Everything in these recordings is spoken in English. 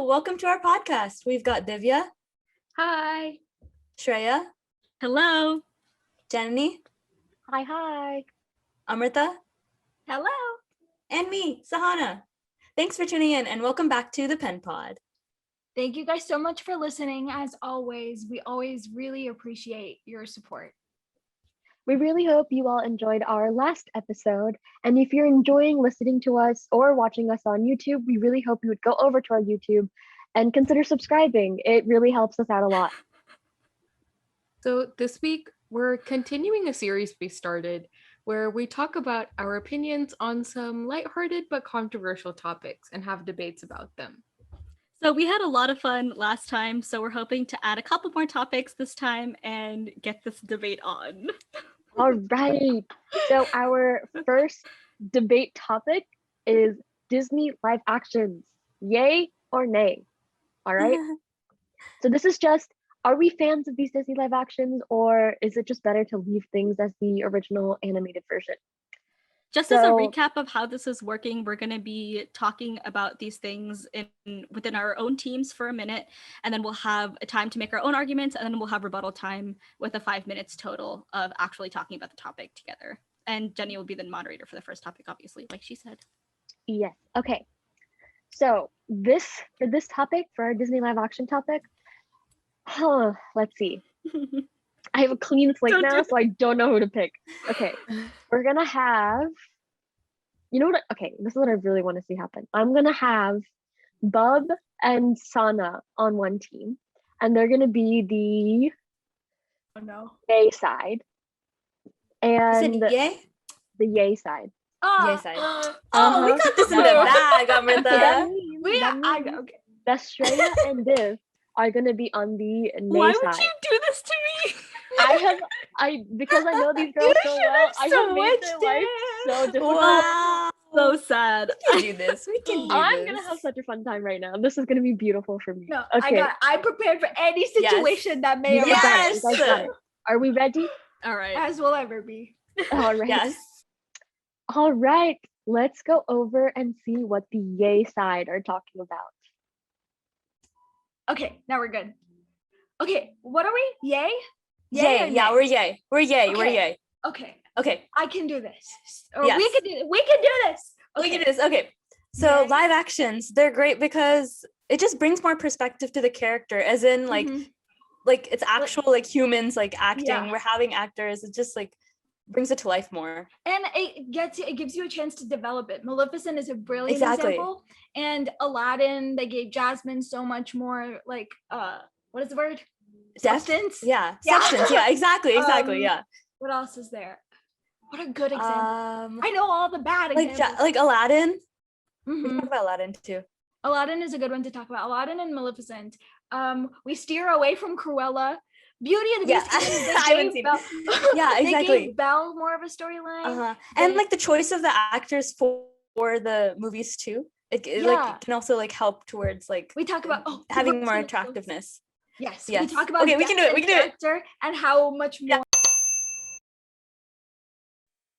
welcome to our podcast. We've got Divya, Hi. Shreya, Hello. Janani, Hi. Amrita, Hello. and me, Sahana. Thanks for tuning in and welcome back to the Penn Pod. Thank you guys so much for listening. As always, we always really appreciate your support. We really hope you all enjoyed our last episode. And if you're enjoying listening to us or watching us on YouTube, we really hope you would go over to our YouTube and consider subscribing. It really helps us out a lot. So this week, we're continuing a series we started where we talk about our opinions on some lighthearted but controversial topics and have debates about them. So we had a lot of fun last time, so we're hoping to add a couple more topics this time and get this debate on. All right. So our first debate topic is Disney live actions. Yay or nay? All right. So this is just, are we fans of these Disney live actions, or is it just better to leave things as the original animated version? Just as a recap of how this is working, we're going to be talking about these things within our own teams for a minute, and then we'll have a time to make our own arguments, and then we'll have rebuttal time with 5 minutes total of actually talking about the topic together. And Jenny will be the moderator for the first topic, obviously, like she said. Yes. Okay. So for this topic, for our Disney live action topic, let's see. I have a clean slate now, so I don't know who to pick. Okay, we're gonna have, you know what? Okay, this is what I really want to see happen. I'm gonna have Bub and Sana on one team, and they're gonna be the yay side, and yay? the yay side. Yay side. We got this in the bag, Amrita. Okay. Shreya and Div are gonna be on the nay Why side. would you do this to me? Because I know these girls so well, I have made their life so difficult. Wow. So sad. We can do this. We can do I'm this. gonna have such a fun time right now. This is gonna be beautiful for me. No, Okay. I prepared for any situation that may You guys got it. arise. You guys got it. Are we ready? All right. As will ever be. All right. Yes. All right. Let's go over and see what the yay side are talking about. Okay, now we're good. Okay, what are we? Yay? Yay. Yeah, we're yay. We're yay. Okay. We're yay. Okay, I can do this. Or Yes. we can do this. We can do this. Okay. So Yay. live actions, they're great because it just brings more perspective to the character, as in like it's actual like humans like acting. Yeah. We're having actors. It just like brings it to life more. And it gives you a chance to develop it. Maleficent is a brilliant Exactly. example. And Aladdin, they gave Jasmine so much more like what is the word? Depth? Substance? Yeah. Yeah. Substance. Yeah, exactly. Yeah. What else is there? What a good example. Um I know all the bad examples. like Aladdin. We Mhm. can talk about Aladdin too. Aladdin is a good one to talk about. Aladdin and Maleficent. We steer away from Cruella. Beauty and the Yeah. Beast. They I haven't gave seen Belle- Yeah, They exactly. gave Belle more of a storyline. And They- like the choice of the actors for the movies too. It like can also like help towards like We talk about having more Maleficent. attractiveness. Yes. Yes. We talk about Okay, we can do it. depth We and can do it. character and how much more.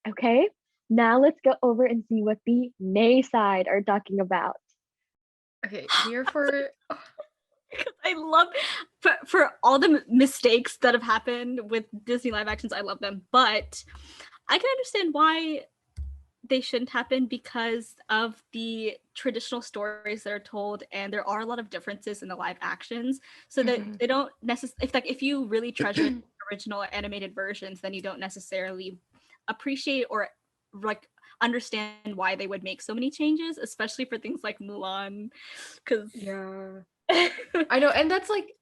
Okay. Now let's go over and see what the nay side are talking about. Okay, here for I love for all the mistakes that have happened with Disney live actions. I love them, but I can understand why they shouldn't happen because of the traditional stories that are told, and there are a lot of differences in the live actions. So that they don't necessarily, if you really treasure the original animated versions, then you don't necessarily appreciate or like understand why they would make so many changes, especially for things like Mulan. Because I know, and that's like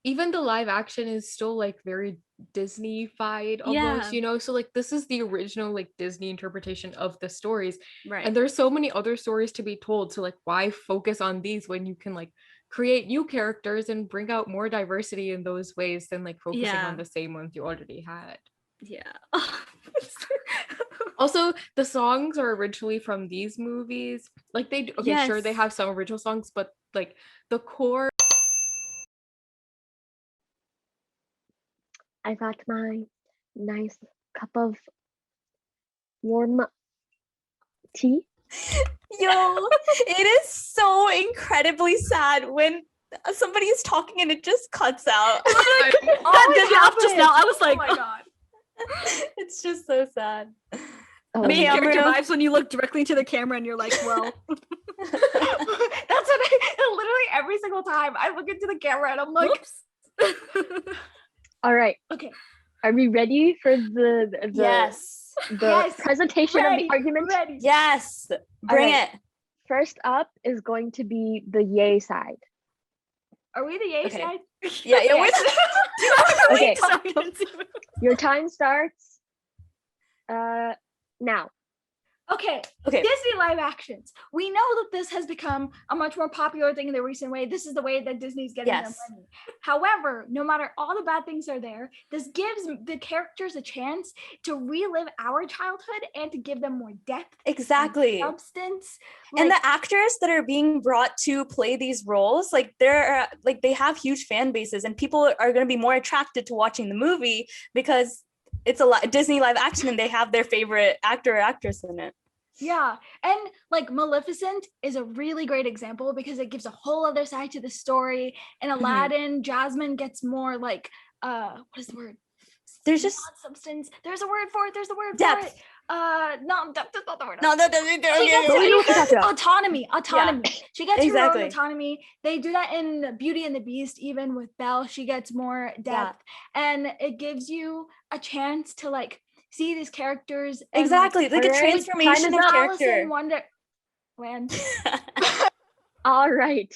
even the live action is still like very Disney-fied almost, Yeah. so like this is the original like Disney interpretation of the stories, right. and there's so many other stories to be told, so like why focus on these when you can like create new characters and bring out more diversity in those ways than like focusing on the same ones you already had. Yeah. Also, the songs are originally from these movies. Like sure, they have some original songs, but like the core. I got my nice cup of warm tea. Yo, it is so incredibly sad when somebody is talking and it just cuts out. That did laugh just now. I was like, oh my god. It's just so sad. Oh, main Yeah, character Amru. vibes when you look directly into the camera and you're like, well, That's what literally every single time I look into the camera and I'm like, whoops. all right. okay, Are we ready for the Yes. Yes. presentation ready, of the argument? ready. Yes. Bring right. it. First up is going to be the yay side. Are we the yay Okay. side? Yeah, yeah. Okay, Sorry, Nancy. your time starts now. Okay, Okay. Disney live actions. We know that this has become a much more popular thing in the recent way. This is the way that Disney's getting Yes. their money. However, no matter all the bad things are there, this gives the characters a chance to relive our childhood and to give them more depth, Exactly. substance. And Like, the actors that are being brought to play these roles, like they're like they have huge fan bases, and people are going to be more attracted to watching the movie because it's a Disney live action and they have their favorite actor or actress in it. yeah, and like Maleficent is a really great example because it gives a whole other side to the story. In Aladdin, Jasmine gets more like what is the word? There's just Not substance. There's a word for it. There's the word for depth. it. No, depth is not the word. No, She gets But we know what you're talking about. autonomy. She gets her exactly. own autonomy. They do that in Beauty and the Beast, even with Belle. She gets more depth, and it gives you a chance to like see these characters. And, Exactly. Like a Alright, transformation time of is up. Alice in character. Wonderland. All right.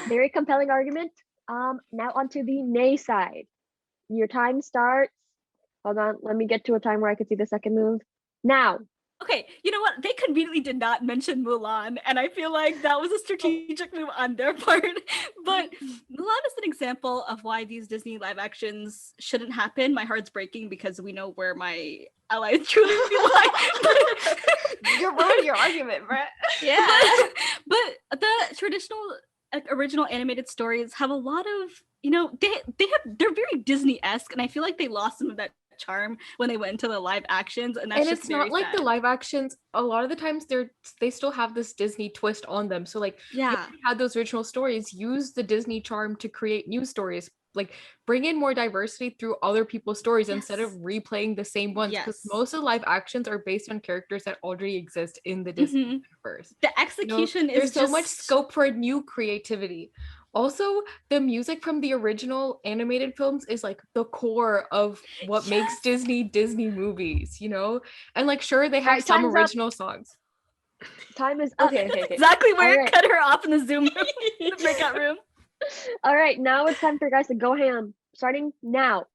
Very compelling argument. Now onto the nay side. Your time starts. Hold on, let me get to a time where I can see the second move. Now. Okay, you know what? They conveniently did not mention Mulan, and I feel like that was a strategic move on their part. But Mulan is an example of why these Disney live actions shouldn't happen. My heart's breaking because we know where my allies truly lie. You're ruining your argument, Brett. Yeah. But the traditional original animated stories have a lot of, they're very Disney-esque, and I feel like they lost some of that charm when they went into the live actions, and that's And just it's not like sad. the live actions, a lot of the times they still have this Disney twist on them. So like you Yeah. already had those original stories, use the Disney charm to create new stories. Like bring in more diversity through other people's stories instead of replaying the same ones. Because Yes. most of the live actions are based on characters that already exist in the Disney universe. The execution is There's so much just- scope for new creativity. Also, the music from the original animated films is like the core of what makes Disney movies, And like, sure, they have Alright, some time's up. original songs. Time is up. Okay. exactly where Alright. it cut her off in the Zoom room, the breakout room. All right, now it's time for guys to go ham. Starting now.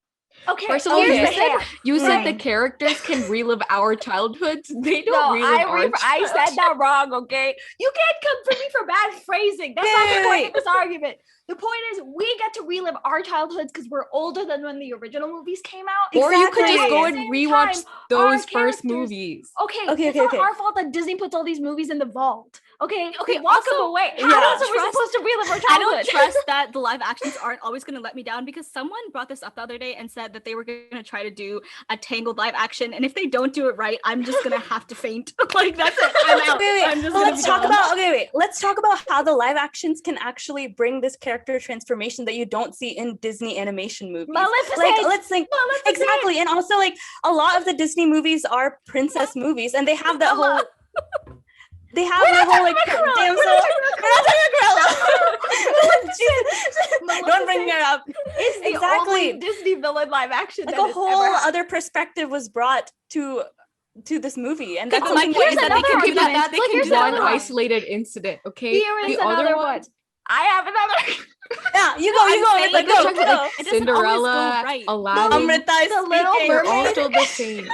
Okay, First of all, here's you the said ham. you said the Right. characters can relive our childhoods. They don't No, relive our I said that wrong, okay? You can't come for me for bad phrasing. That's not the point of this argument. The point is we get to relive our childhoods because we're older than when the original movies came out. Or you could just Exactly. go At the and same rewatch time, those our first characters- movies. Okay, it's not our fault that Disney puts all these movies in the vault. Okay, Okay, walk them also- away. How yeah. else are we Trust- supposed to relive our I childhood? don't trust that the live actions aren't always going to let me down, because someone brought this up the other day and said that they were going to try to do a Tangled live action, and if they don't do it right, I'm just going to have to faint. Like, that's it. I'm out. I'm just But gonna let's be talk done. about let's talk about how the live actions can actually bring this character transformation that you don't see in Disney animation movies. Maleficent! Like, let's think Maleficent! exactly, and also like a lot of the Disney movies are princess movies, and they have that whole. They have their whole like damsel. Don't bring her up. It's the Exactly. only Disney villain live action. Like that a has whole ever happened. other perspective was brought to this movie, and that's but my something point is that that they can do argument. that. They Like, can here's do that. another One one. isolated incident, okay? Here is the other another one, one. I have another. Yeah, you go. saying, Like, like, go. like, It doesn't always go Cinderella, right. Aladdin, Amrita is The Little speaking. they're all Mermaid. still the same.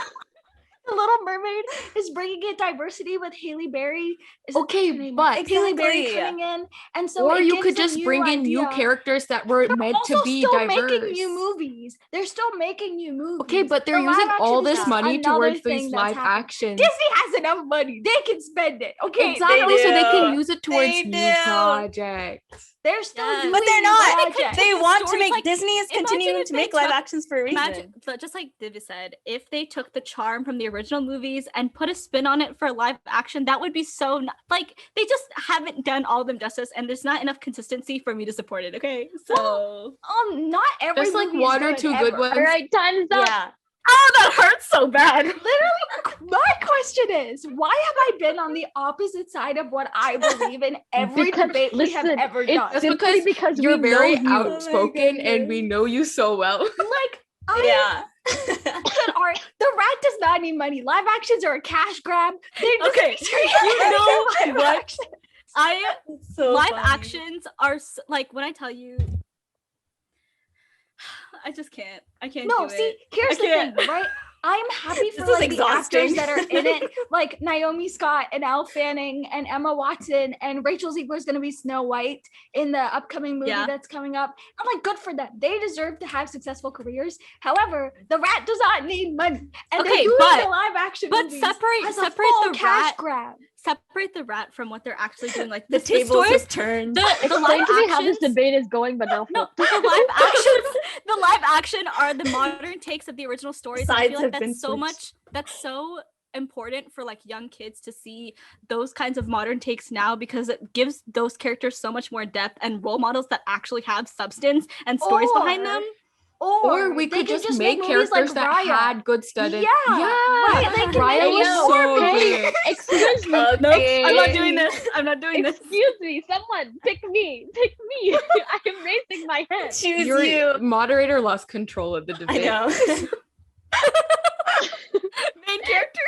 The Little Mermaid is bringing in diversity with Haley Berry. Is Okay, her name? but- Haley Berry Exactly. coming in, and so Or it you gives could a just new bring in new idea. characters that were They're meant to also be still diverse. making new movies. They're still making new movies. Okay, but they're The live using all action is this just money another towards thing these that's live happening. actions. Disney has enough money; they can spend it. Okay, Exactly, so they do. can use it towards They new do. projects. They're still Yes. doing But they're not. projects. They want to stories, make like, Disney is imagine continuing if to they make live took- actions for a reason. Imagine, but just like Divya said, if they took the charm from the original movies and put a spin on it for live action, that would be so like they just haven't done all of them justice, and there's not enough consistency for me to support it. Okay, so Not every Just like movie is one or good, two good ever. ones. All right, time's up. Yeah. oh, that hurts so bad. Literally, my question is, why have I been on the opposite side of what I believe in every Because, debate we have listen, ever it's done? That's simply because because you're we very know you. outspoken and we know you so well. Like, I Yeah. that are the rat does not need money. Live actions are a cash grab. They're just Okay, you know live what? action. So Live funny. actions are like when I tell you, I just can't. I can't. No, do see, it. here's I the can't. thing, right? I'm happy for This is like the actors exhausting. that are in it, like Naomi Scott and Elle Fanning and Emma Watson, and Rachel Ziegler is going to be Snow White in the upcoming movie Yeah. that's coming up. I'm like, good for them. They deserve to have successful careers. However, the rat does not need money, and they're Okay, doing but- the live action but movies separate as a separate full the cash rat. grab. Separate the rat from what they're actually doing. Like The the tables stories, have turned. the Explain live to me how this actions. debate is going, but now No, the live actions. The live action are the modern takes of the original stories. And I Sides feel have like been that's so switched. much. That's so important for like young kids to see those kinds of modern takes now, because it gives those characters so much more depth and role models that actually have substance and stories behind them. Or we they could can just make movies characters like that Raya. had good study. Yeah, right, they can Raya make was it so more good. Excuse me. Nope, I'm not Okay. doing this. I'm not doing this. Excuse me. Someone pick me. Pick me. I am raising my hand. Choose Your you. moderator lost control of the I debate. know. Main character.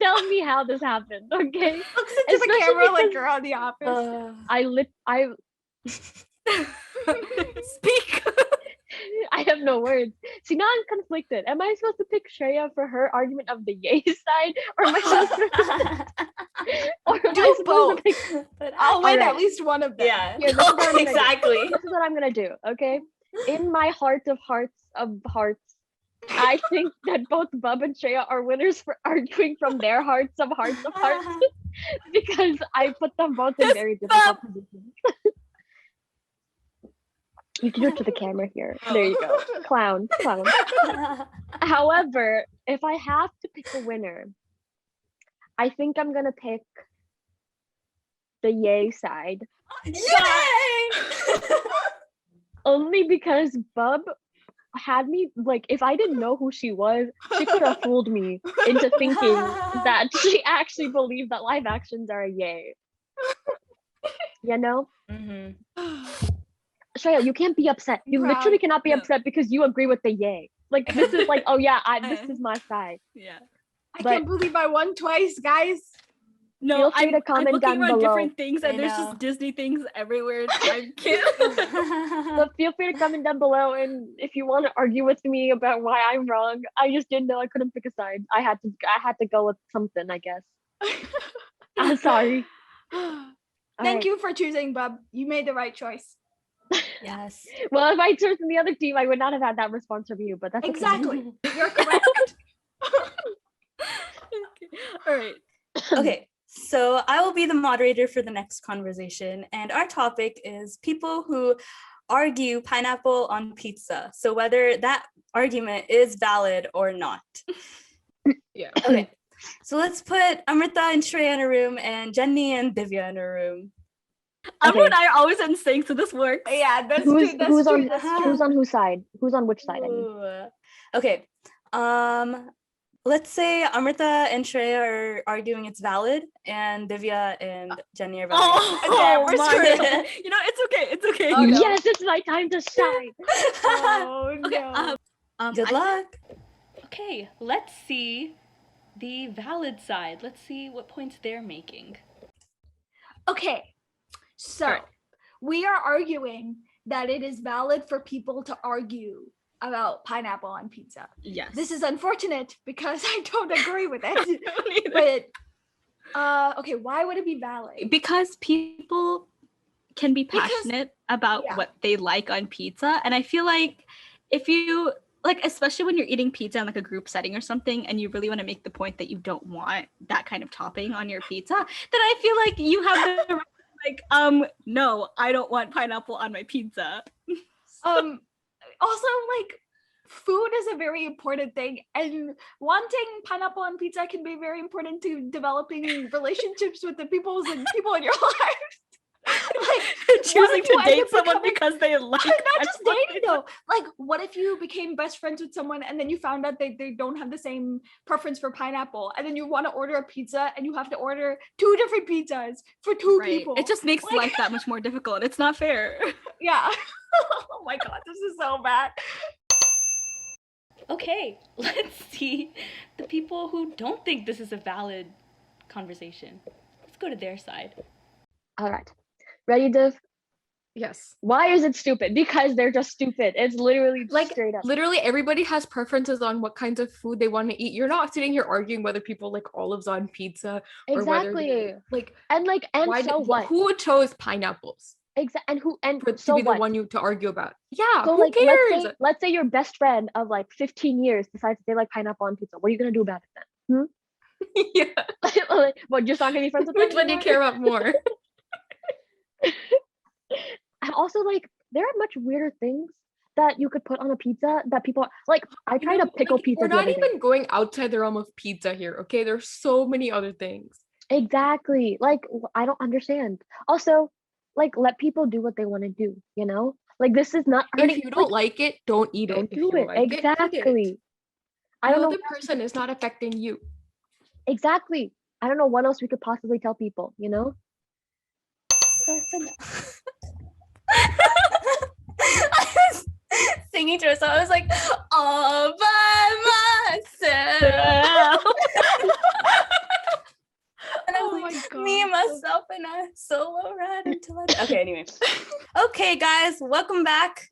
Tell me how this happened, okay? Looks into the Especially camera like because- you're on The Office. Speak. I have no words. See, now I'm conflicted. Am I supposed to pick Shreya for her argument of the yay side, or am I supposed to, or am Do I supposed both. to pick? But I'll win Alright. at least one of them. yeah. Here, this is what I'm gonna do. Exactly. This is what I'm gonna do. Okay, in my heart of hearts, I think that both Bub and Shreya are winners for arguing from their hearts of hearts, because I put them both in very difficult positions. You can do it to the camera here. There you go. Clown. However, if I have to pick a winner, I think I'm gonna pick the yay side. Yay! Only because Bub had me, like, if I didn't know who she was, she could have fooled me into thinking that she actually believed that live actions are a yay. You know? Mhm. Shreya, you can't be upset. You Proud. literally cannot be No. upset because you agree with the yay. Like, this is like, oh yeah, this is my side. Yeah. I But- can't believe I won twice, guys. No, Feel free to I'm comment looking down around below. different things, and I there's know. just Disney things everywhere. I can't. So feel free to comment down below, and if you want to argue with me about why I'm wrong, I just didn't know I couldn't pick a side. I had to go with something, I guess. I'm sorry. Thank you for choosing, Bub. You made the right choice. Yes. Well, if I chose from the other team, I would not have had that response from you, but that's okay. Exactly. You're correct. All right. Okay. So I will be the moderator for the next conversation, and our topic is people who argue pineapple on pizza. So whether that argument is valid or not. Yeah. Okay. So let's put Amrita and Shreya in a room and Jenny and Divya in a room. Amber and Okay. I are always in sync, so this works. Yeah, that's Who's true. That's who's true. on That's who's true. on whose side? Who's on which side? I mean. Ooh. Okay. Let's say Amrita and Shreya are arguing it's valid, and Divya and Jenny are valid. Oh, we're my. screwed. You know, it's okay. It's okay. Oh, no. Yes, it's my time to shine. Oh Okay. no. Good luck. Okay, let's see the valid side. Let's see what points they're making. Okay, so Alright. we are arguing that it is valid for people to argue about pineapple on pizza. Yes. This is unfortunate because I don't agree with I it. don't either. But okay, why would it be valid? Because people can be Because- passionate about yeah. what they like on pizza, and I feel like if you like, especially when you're eating pizza in like a group setting or something, and you really want to make the point that you don't want that kind of topping on your pizza, then I feel like you have the right to Like, no, I don't want pineapple on my pizza. Also, like, food is a very important thing, and wanting pineapple on pizza can be very important to developing relationships with the people in your life. Like, Choosing to date someone because they like not just dating though. Like, what if you became best friends with someone and then you found out they don't have the same preference for pineapple, and then you want to order a pizza and you have to order 2 different pizzas for 2 people? It just makes like, life that much more difficult. It's not fair. Yeah. Oh my god, this is so bad. Okay, let's see the people who don't think this is a valid conversation. Let's go to their side. All right. Ready, Div? Yes. Why is it stupid? Because they're just stupid. It's literally Like, straight up. literally everybody has preferences on what kinds of food they want to eat. You're not sitting here arguing whether people like olives on pizza or whether Exactly. like And why so what? who chose pineapples And to so be the what? one you to argue about? Yeah, So who like cares? let's say your best friend of like 15 years decides they like pineapple on pizza. What are you gonna do about it then? Yeah. Like, what, just not gonna be friends with them? Which one do you care about more? And also, like, there are much weirder things that you could put on a pizza that people like. I tried a pickle pizza. We're the not other day. even going outside the realm of pizza here, okay? There's so many other things. Exactly. Like, I don't understand. Also, like, let people do what they want to do, you know? Like, this is not hurting. If you don't like it, don't eat it. Don't If do you it. like it, eat it. Exactly. I The don't know. other person is not affecting you. Exactly. I don't know what else we could possibly tell people, you know? I was singing to her, so I was like, all by myself. And I was like, me, myself, and I solo ride until I. Okay, anyway. Okay, guys, welcome back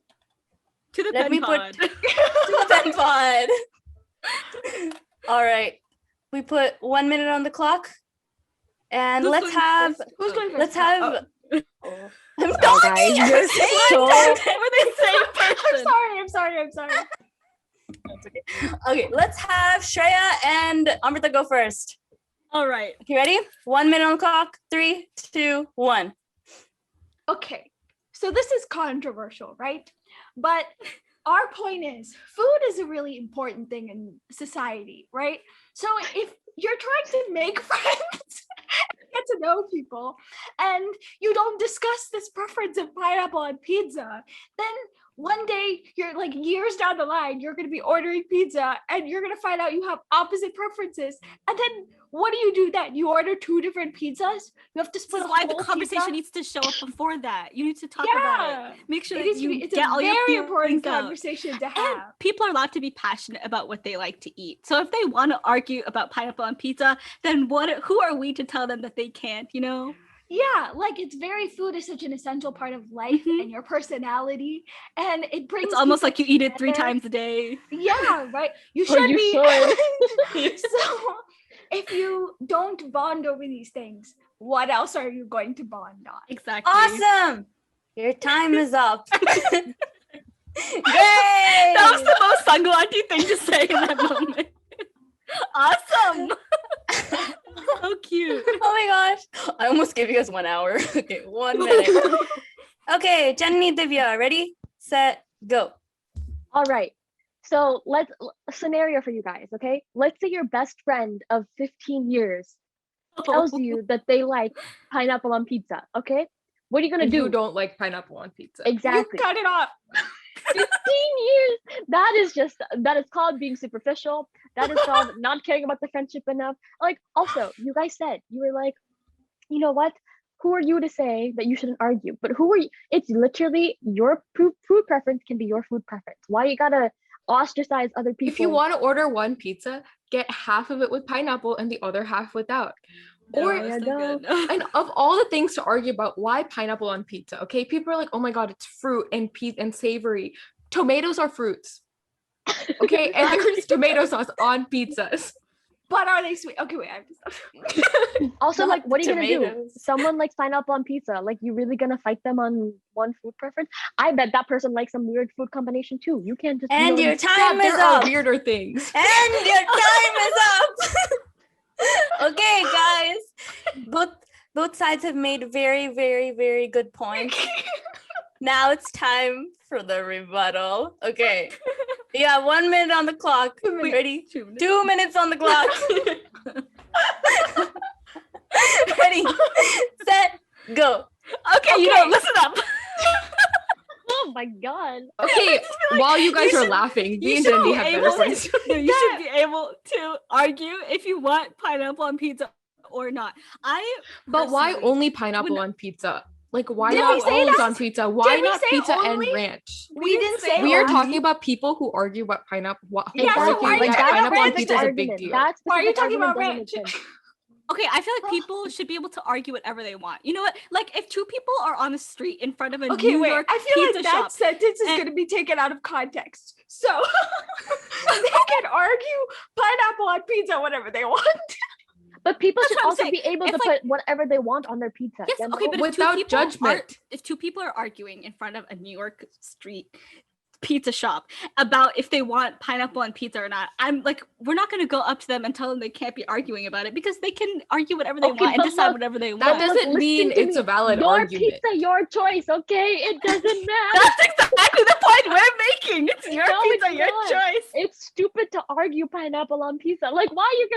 To the Let Penn me put- Pod. to the Penn Pod. All right, we put 1 minute on the clock, and Who's let's going have. first? Who's going first? Let's have. I'm Oh, guys, you're so. We're the same person. I'm sorry. Okay, let's have Shreya and Amrita go first. All right. Okay, ready? 1 minute on the clock. 3, 2, 1. Okay, so this is controversial, right? But our point is, food is a really important thing in society, right? So if you're trying to make friends, get to know people, and you don't discuss this preference of pineapple on pizza, then one day you're like years down the line, you're going to be ordering pizza and you're going to find out you have opposite preferences. And then what do then? You order 2 different pizzas? You have to split This is why the whole conversation pizza? needs to show up before that. You need to talk about it. Make sure that you It's get a all your very important feelings out. conversation to And have. people are allowed to be passionate about what they like to eat. So if they want to argue about pineapple on pizza, then who are we to tell them that they can't, you know? Yeah, like food is such an essential part of life and your personality, and it brings. It's almost people like you eat it 3 together. times a day. Yeah, right. You Or should you be. So if you don't bond over these things, what else are you going to bond on? Exactly. Awesome! Your time is up. Yay! That was the most Sangwanti thing to say in that moment. Awesome. So cute. Oh my gosh. I almost gave you guys 1 hour. Okay, 1 minute. Okay, Jenny, Divya, ready, set, go. All right. So a scenario for you guys, okay? Let's say your best friend of 15 years tells you that they like pineapple on pizza, okay? What are you gonna And do? you don't like pineapple on pizza. Exactly. You cut it off. 15 years. That is called being superficial. That is called not caring about the friendship enough. Like, also, you guys said, you were like, you know what? Who are you to say that you shouldn't argue? But who are you? It's literally your food preference can be your food preference. Why you gotta ostracize other people? If you want to order one pizza, get half of it with pineapple and the other half without. Or There you go. and of all the things to argue about, why pineapple on pizza? Okay, people are like, oh my god, it's fruit and and savory. Tomatoes are fruits. Okay, and there's tomato sauce on pizzas. But are they sweet? Okay, wait. Also, Not like, what are you gonna do? tomatoes. Someone likes pineapple on pizza. Like, you really gonna fight them on one food preference? I bet that person likes some weird food combination too. You can't just. And your time is There are up. weirder things. And your time is up. Okay, guys. Both Both sides have made very, very, very good points. Now it's time for the rebuttal. Okay. You got 1 minute on the clock. Ready? 2 minutes on the clock. Ready, set, go. Okay, you know, listen up. Oh my god. Okay, while you guys are laughing, me and Cindy have better points. No, you should be able to argue if you want pineapple on pizza or not. But why personally only pineapple would- on pizza? Like, why Did we not say olives that? on pizza? Why Did we not say pizza only? and ranch? We didn't say We are only. talking about people who argue about pineapple. Yeah, so argue why are you that talking pineapple on about pizza is a big argument? deal. That's Why are you talking argument about doesn't ranch? make sense. Okay, I feel like people should be able to argue whatever they want. You know what? Like, if two people are on the street in front of a Okay, New wait. York I feel pizza like that shop, sentence is and- going to be taken out of context. So they can argue pineapple on pizza, whatever they want. But people That's should what I'm also saying. be able If, to like- put whatever they want on their pizza. yes, you okay, know? but Without judgment. if two people are arguing in front of a New York street pizza shop about if they want pineapple on pizza or not, I'm like, we're not going to go up to them and tell them they can't be arguing about it because they can argue whatever they Okay, want and but decide look, whatever they That want. doesn't Listen mean to it's me. a valid Your argument. pizza, your choice, okay? It doesn't matter. That's exactly the point we're making. It's your No, pizza, it's your not. choice. It's stupid to argue pineapple on pizza. Like, why you're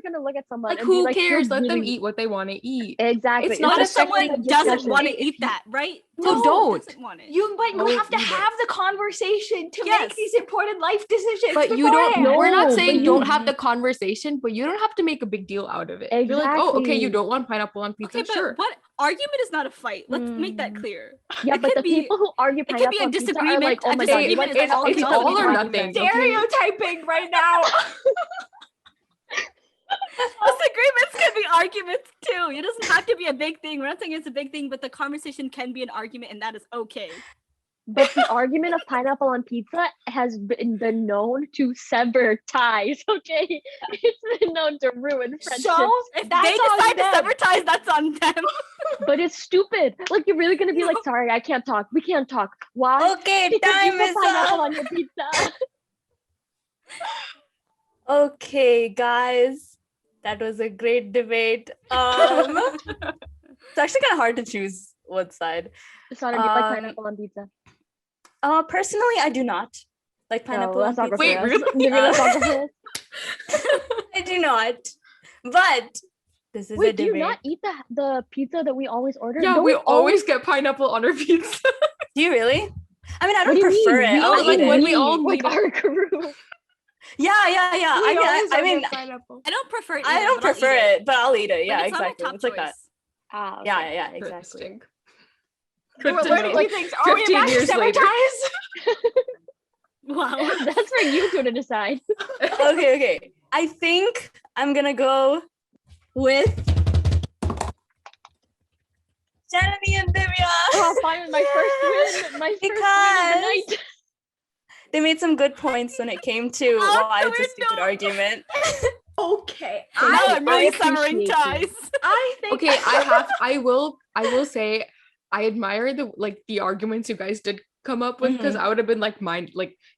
gonna look at someone Like, and be who like, "You're cares? Let them really-" eat what they want to eat. Exactly. It's not What a if someone second doesn't discussion. want to If eat that, right? So No, don't. doesn't want it. But you Don't have to eat it. have the conversation to Yes. make these important life decisions. But you don't. beforehand. We're not No, saying but don't you- have the conversation, but you don't have to make a big deal out of it. You're like, oh, okay, you Exactly. don't want pineapple on pizza, Okay, but sure. what argument is not a fight? Let's make that Mm. clear. Yeah, It but could the be- people who argue could be pineapple a on pizza are disagreement. like, A "Oh my god, disagreement you is went all it's cannot all be or argument. nothing. Okay? Stereotyping right now. Disagreements can be arguments too. It doesn't have to be a big thing. We're not saying it's a big thing, but the conversation can be an argument, and that is okay. But the argument of pineapple on pizza has been known to sever ties, okay? It's been known to ruin friendships. So If that's they on decide to them. sever ties, that's on them. But it's stupid. Like, you're really gonna be like, sorry, I can't talk. We can't talk. Why? Okay, Because you time put is pineapple up. on your pizza. Okay, guys, that was a great debate. It's actually kind of hard to choose one side. Sana, do you like Um, pineapple on pizza? Personally, I do not like pineapple No, on that's not pizza. Wait, good for us. really? Maybe that's not good for us. I do not. But this is a Wait, do debate. you not eat the pizza that we always order? Yeah, Don't we always get pineapple on our pizza. Do you really? I mean, I What don't do you prefer mean? it. We I'll like eat it. when we all like meet up- our group. Yeah. I mean, pineapple. I don't prefer it. I either, don't but I'll prefer eat it, but I'll eat it. Like, Yeah, it's not my exactly. top It's like that. choice. Ah, okay. Yeah, exactly. Interesting. We're Good to learning know. new things. Are we 15 about to years sever later. ties? Wow. That's for you two to decide. Okay. I think I'm gonna go with Jeremy and Divya. Oh, finally, my first win. My first win of the Because- night. They made some good points when it came to why it's a stupid argument. Okay. Now I'm really severing appreciate you. ties. I think Okay, I will say I admire the arguments you guys did come up with because I would have been like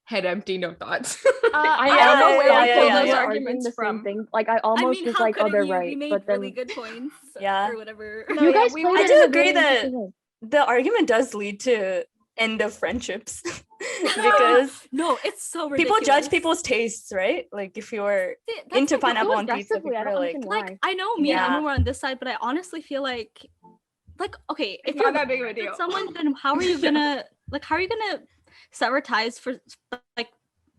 head empty, no thoughts. I Yeah, don't know where yeah, I yeah, pulled yeah, those yeah. arguments the from. same thing. Like, I almost was how like, oh, couldn't they're you? right. We made But then really good points. Yeah. Or whatever. No, you yeah, guys we played were- I it do in a agree very that interesting way. the argument does lead to end of friendships because No, it's so people ridiculous. judge people's tastes, right? Like if you're That's into the problem. pineapple on pizza, Aggressively, people I are don't like, understand why. I know me and Yeah. Emma were on this side, but I honestly feel like okay, if It's you're not that big of a with deal. someone, then how are you gonna sever ties for like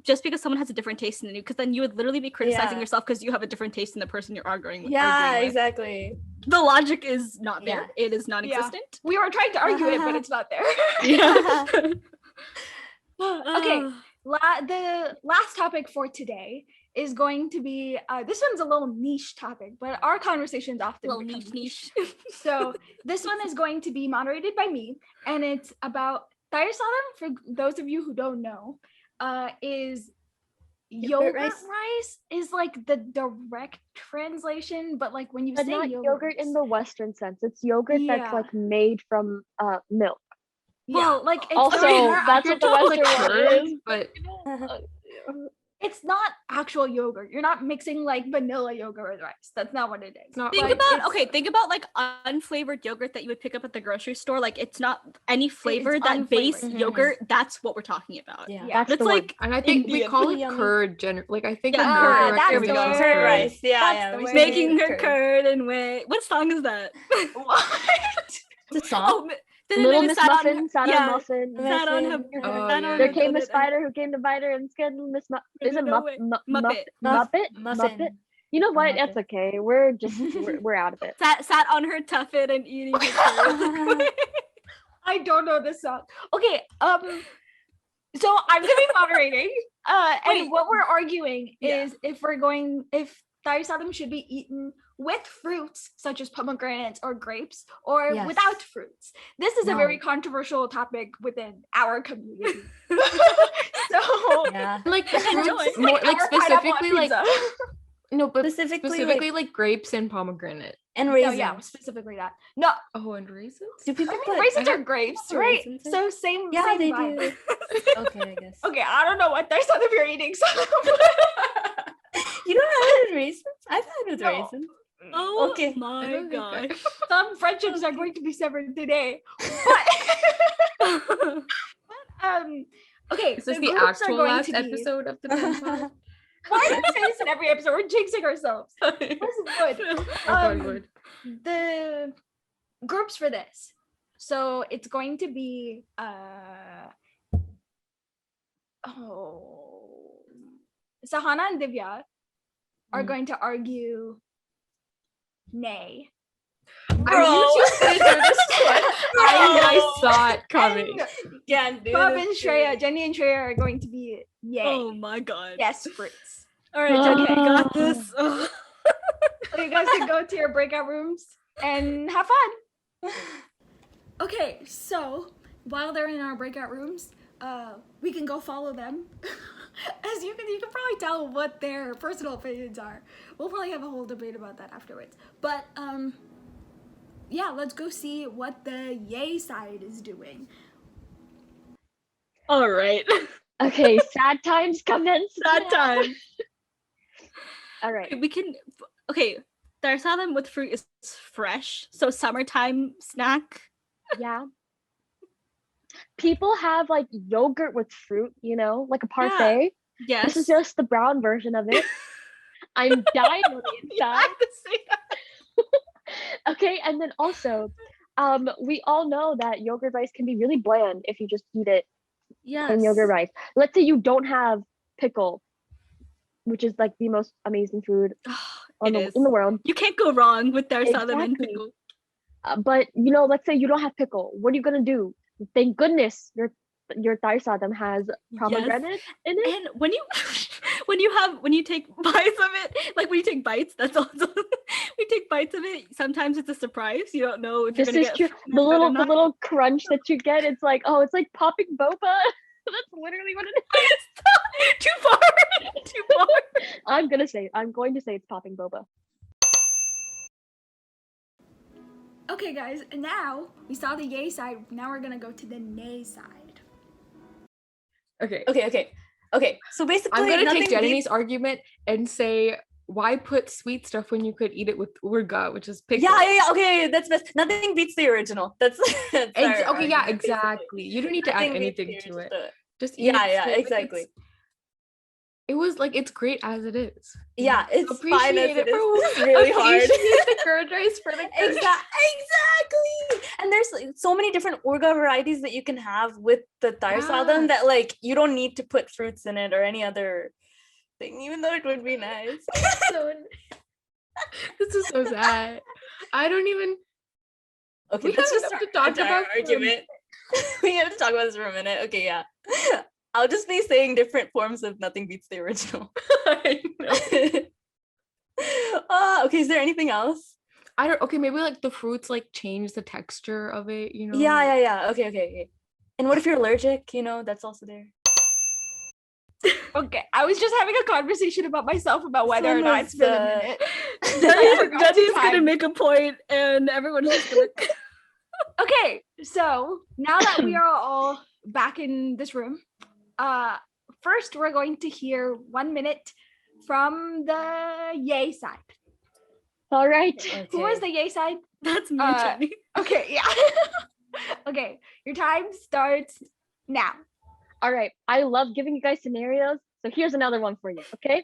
just because someone has a different taste than you? Because then you would literally be criticizing Yeah. yourself because you have a different taste than the person you're arguing with. yeah, exactly. The logic is not there. It is non-existent. We were trying to argue it, but it's not there. Yeah. Okay. The last topic for today is going to be this one's a little niche topic, but our conversations often Little become niche. So this one is going to be moderated by me, and it's about Thayasalam. For those of you who don't know, is yogurt rice is like the direct translation, but like when you But say not yogurt in rice- the Western sense. It's yogurt Yeah. that's like made from milk. well, like it's Also, very more that's what the accurate to Western the one word. is. but It's not actual yogurt. You're not mixing like vanilla yogurt with rice. That's not what it is. It's not Think like about think about like unflavored yogurt that you would pick up at the grocery store. Like it's not any flavor, that base unflavored. yogurt. That's what we're talking about. Yeah. Yeah. That's It's the like and I think we Indian. call it Yummy. curd like I think Yeah, the curd. correct That's term the is word. just Curd curd. rice. Yeah, That's yeah. the we word. say making her curd and whey. What song is that? What? The song. Oh, Little Miss Muffin, sat on Muffin. Sat on her. Oh, sat yeah. on There her- came a spider who came to bite her and scared Miss Is it No, wait. Muppet. Muppet? Muffin. You know what? Muppet. That's okay. We're just we're out of it. Sat on her tuffet and eating her curd. I don't know this song. Okay, so I'm gonna be moderating. Wait. And what we're arguing Yeah. is if Thai sadam should be eaten with fruits such as pomegranates or grapes or Yes. without fruits. This is a No. very controversial topic within our community. So Yeah. Like the Enjoy. fruits more like our pineapple on specifically like pizza. no, but Specifically, like grapes and pomegranate. and No, raisins. yeah, specifically that. No, Oh, and raisins? Do people I mean, put raisins are grapes, put right? raisins in? So same. Yeah, same they vibe. do. Okay, I guess. Okay, I don't know what Thai sadam you're eating. So You don't have it with raisins? I've had it with No. raisins. Oh Okay. I my don't think god. some friendships are going to be severed today. But okay, Is this the the groups are actual going last to be- episode of the Penn Pod? Why do you say this in every episode? We're jinxing ourselves. This is good. Oh, good. The groups for this. So it's going to be Sahana and Divya are going to argue nay. I knew she was gonna do this one. I saw it coming. And Can't do Bob this and to Shreya, me. Jenny and Shreya are going to be yay. Oh my god. Yes, fruits. All right, Jenny, Okay. I got this. Ugh. So you guys can go to your breakout rooms and have fun. Okay, so while they're in our breakout rooms, we can go follow them. As you can probably tell what their personal opinions are. We'll probably have a whole debate about that afterwards. But yeah, let's go see what the yay side is doing. All right. Okay, sad times commence. That time. All right. We can. Okay, Darsalam with fruit is fresh, so summertime snack. Yeah. People have like yogurt with fruit, like a parfait. Yes. This is just the brown version of it. I'm dying on the You inside. have to say that. Okay, and then also, we all know that yogurt rice can be really bland if you just eat it Yes. plain yogurt rice. Let's say you don't have pickle, which is like the most amazing food It is. in the world. You can't go wrong with Darsalam and Exactly. pickle. But let's say you don't have pickle. What are you gonna do? Thank goodness your Thai sadam has pomegranate in it. And when you take bites of it, like when you take bites, that's also when you take bites of it. Sometimes it's a surprise. You don't know if you're This gonna is get true. fruit The or little not. crunch that you get. It's like it's popping boba. That's literally what it is. Too far. Too far. I'm going to say it's popping boba. Okay, guys, and now we saw the yay side. Now we're gonna go to the nay side. Okay. Okay. So basically, I'm gonna nothing take Jenny's beats- argument and say, why put sweet stuff when you could eat it with urga, which is pickle? Yeah. Okay, that's best. Nothing beats the original. That's our Okay, yeah, argument, basically. exactly. You don't need to add Nothing beats anything the to it. original. Just eat Yeah, it yeah, straight, like, exactly. It was like it's great as it is. Yeah, it's fine as Appreciate it it is. for This is really hard. appreciate the curd rice for the curd. Exactly. And there's like, so many different urga varieties that you can have with the Thai sadam Yeah. that like you don't need to put fruits in it or any other thing, even though it would be nice. This is so sad. I don't even. Okay, We let's have just enough start to talk the entire about for a argument. We have to talk about this for a minute. Okay, yeah. I'll just be saying different forms of nothing beats the original. I know. Okay, is there anything else? I don't. Okay, maybe like the fruits like change the texture of it. Yeah. Okay. And what if you're allergic? That's also there. Okay, I was just having a conversation about myself about whether or Son not of it's been a the- minute. I forgot to Jenny's gonna time. make a point, and everyone's just gonna. Okay, so now that we are all back in this room, first we're going to hear 1 minute from the yay side. All right. Okay. Who was the yay side? That's me, Uh, Jenny. Okay, yeah. Okay, your time starts now. All right. I love giving you guys scenarios. So here's another one for you. Okay.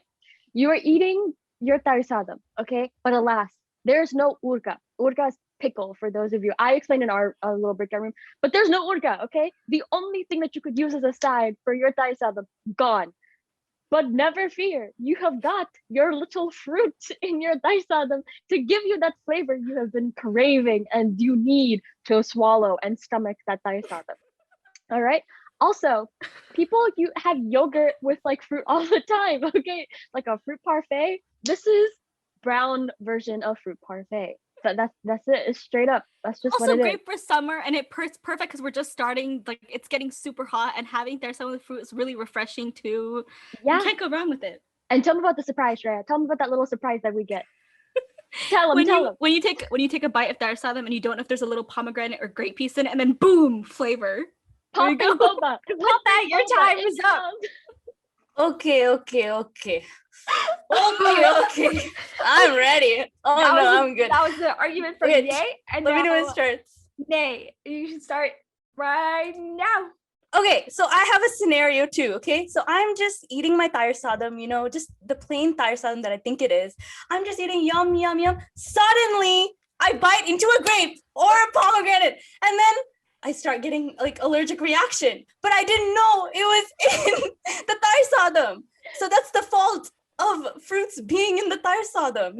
You are eating your tarisada. Okay. But alas, there's no urga. Urga is pickle for those of you. I explained in our little breakout room, but there's no urga. Okay. The only thing that you could use as a side for your tarisada, gone. But never fear, you have got your little fruit in your tarisada to give you that flavor you have been craving and you need to swallow and stomach that tarisada. All right. Also, people you have yogurt with like fruit all the time, okay? Like a fruit parfait. This is brown version of fruit parfait. That's it. It's straight up. That's just Also what it great is. for summer, and it's perfect because we're just starting. Like it's getting super hot, and having there some of the fruit is really refreshing too. Yeah. You can't go wrong with it. And tell me about the surprise, Shreya. Tell me about that little surprise that we get. Tell them. When you take a bite of darsadam and you don't know if there's a little pomegranate or grape piece in it, and then boom, flavor. There you Pop go. and boba. Papa, your time is up. Okay. I'm ready. Oh That no, was I'm good. That was the argument for Okay, yay, and Let me know when now it starts. nay. You should start right now. Okay, so I have a scenario too, okay? So I'm just eating my tairsadam, just the plain tairsadam that I think it is. I'm just eating yum, yum, yum. Suddenly, I bite into a grape or a pomegranate, and then I start getting like allergic reaction. But I didn't know it was in the tairsadam. So that's the fault of fruits being in the tairsadam,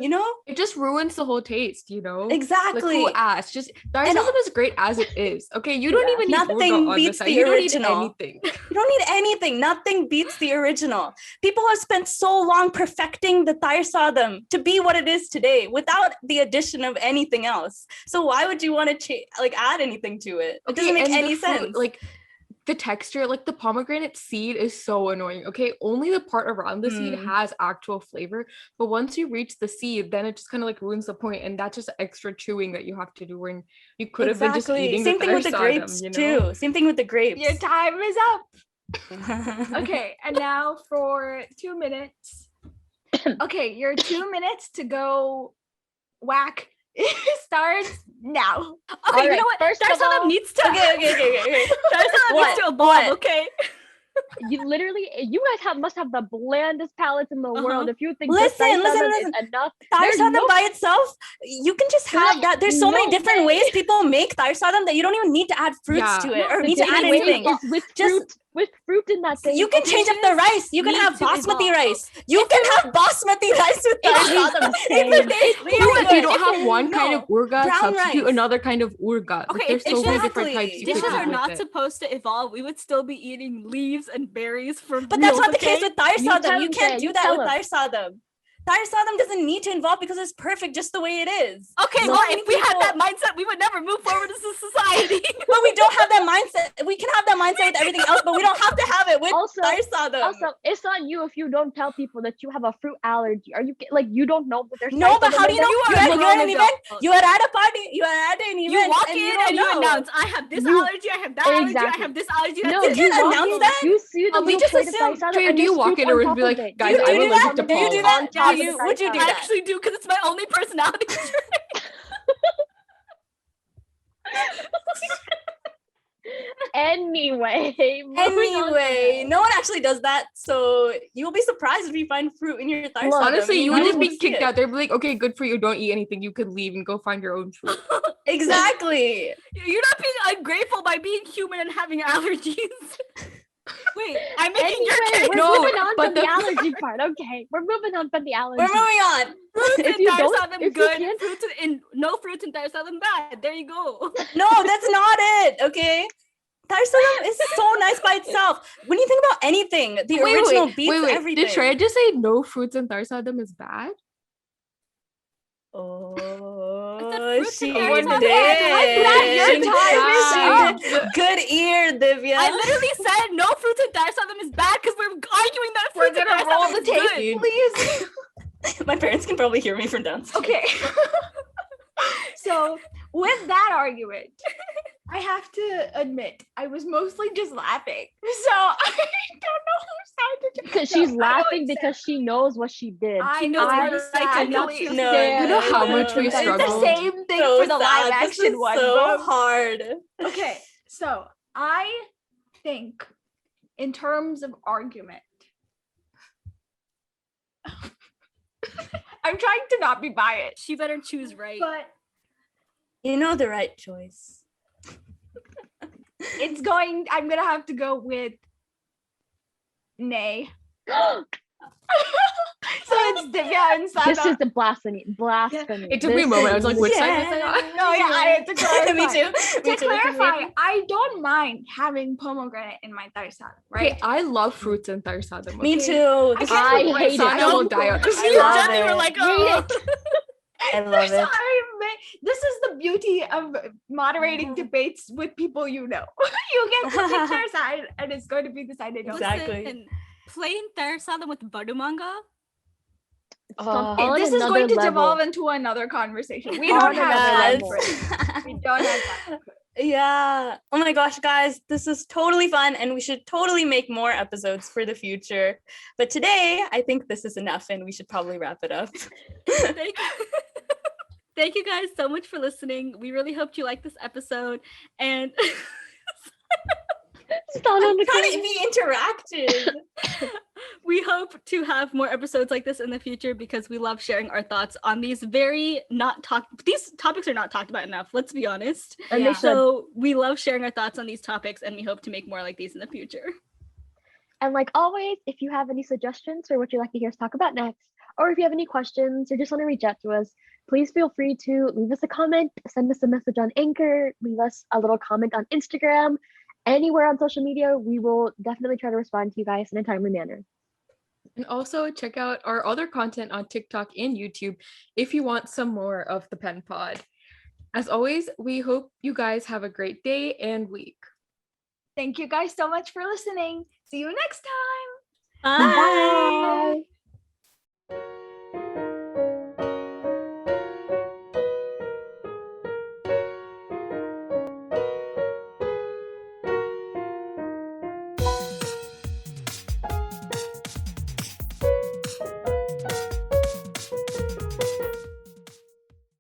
It just ruins the whole taste, Exactly. Like who asked? Just tarisada is great as it is. Okay, you don't even need Nothing urga on beats the side. the You don't original. need anything. You don't need anything. Nothing beats the original. People have spent so long perfecting the tairsadam to be what it is today without the addition of anything else. So why would you want to add anything to it? It doesn't make and any the fruit, sense. Like the texture, like the pomegranate seed is so annoying. Okay, only the part around the seed has actual flavor, but once you reach the seed, then it just kind of like ruins the point, and that's just extra chewing that you have to do when you could have been just eating. Same thing with the grapes too. Same thing with the grapes. Your time is up. Okay, and now for 2 minutes. Okay, your 2 minutes to go whack starts now. Okay, you right, know what? first of Darsadam all- needs to. Okay. Darsadam What? needs to evolve. What? Okay. You guys must have the blandest palates in the world. If you think Listen. is enough, there's Tairsadam no- by itself, you can just have that. There's so many no different way. ways people make tairsadam that you don't even need to add fruits to it or The need to add daily way anything. is with fruit in that thing. You can change up the rice. You can need have to basmati evolve. rice. You can have basmati rice with tairsadam. It's If you don't have one kind of urga, brown substitute rice. another kind of urga. Okay, Like, there's so many different exactly. types you could Dishes do are with not it. supposed to evolve. We would still be eating leaves and berries from. But that's meals, not the okay? case with tairsadam. You him, can't Jay, do you that tell with him. tairsadam. Tairsadam doesn't need to evolve because it's perfect just the way it is. Okay, So well, many if we had people- that mindset, we would never move forward as a society. But we don't have that mindset. We can have that mindset with everything else, but we don't have to have it with Also- tairsadam. Also, it's on you if you don't tell people that you have a fruit allergy. Are you like you don't know that there's No, but how do you know? You You are are a at grown an event. adult. You are at a party. You are at an event. You walk and in you don't and you know. announce, I have this You- allergy, I have that allergy, I Exactly. have this allergy. No, That's you it. didn't announce that? You see the we little just plate of assume- taisada Trey, and do there's you walk fruit in a on room and top be of like, it. guys, You I'm do allergic that? to Do you do pollen? that? On top of Do the you? Would you do I that? actually do because it's my only personality trait. Anyway, moving on to Anyway, the- no one actually does that, so you'll be surprised if you find fruit in your tairsadam. Honestly, and you not would just able be to see kicked it. out. They'd be like, okay, good for you. Don't eat anything. You could leave and go find your own fruit. Exactly. You're not being ungrateful by being human and having allergies. Wait, I'm making your Anyway, case. we're No, moving on but from the the- allergy part. Okay, we're moving on from the allergy. We're moving on. Fruits If in you don't- Darsadam if you good, can't- fruits in no fruits in Darsadam bad. There you go. No, that's not it. Okay. Tairsadam is so nice by itself. When you think about anything, the original beats everything. Did Shreya just say no fruits in tairsadam is bad? Oh, fruits she and did. tairsadam. I'm glad your time is She did. Good ear, Divya. I literally said no fruits in Darsadam is bad because we're arguing that We're fruits in gonna roll Darsadam the is tape, good. please. My parents can probably hear me from downstairs. Okay. So with that argument, I have to admit, I was mostly just laughing. So I don't know whose side to choose. Because No, she's I know laughing because she knows what she did. I knows know exactly. exactly. No, You know how much we It's the struggled? same thing So for the live sad. This action is one. so bro. hard. Okay, so I think in terms of argument, I'm trying to not be biased, She better choose right. but You know the right choice. I'm gonna have to go with nay. So it's Divya and Sana. This is the blasphemy. Blasphemy. It took me a moment. I was like, which side was I on? No, yeah, I had to clarify. Me too. To clarify, I don't mind having pomegranate in my tarsad, right? Okay, I love fruits and tarsada. Me Okay. too. This I is- hate it. Sana will die on this. I You love definitely were it. like, oh. I love it. This is the beauty of moderating debates with people you know. You get to pick their side, and it's going to be decided on. Exactly. Listen, plain tarsada with badu manga. On This is another going to level. devolve into another conversation. We On don't have another time level. for it. We don't have time. Yeah. Oh my gosh, guys, this is totally fun, and we should totally make more episodes for the future. But today, I think this is enough, and we should probably wrap it up. Thank you. Thank you guys so much for listening. We really hoped you liked this episode. And Stand on the Trying to corner. be interactive. we hope to have more episodes like this in the future because we love sharing our thoughts on these these topics are not talked about enough, let's be honest. And Yeah. they should. So we love sharing our thoughts on these topics and we hope to make more like these in the future. And like always, if you have any suggestions for what you'd like to hear us talk about next, or if you have any questions or just want to reach out to us, please feel free to leave us a comment, send us a message on Anchor, leave us a little comment on Instagram, anywhere on social media. We will definitely try to respond to you guys in a timely manner. And also check out our other content on TikTok and YouTube if you want some more of the Penn Pod. As always, we hope you guys have a great day and week. Thank you guys so much for listening. See you next time. Bye. Bye.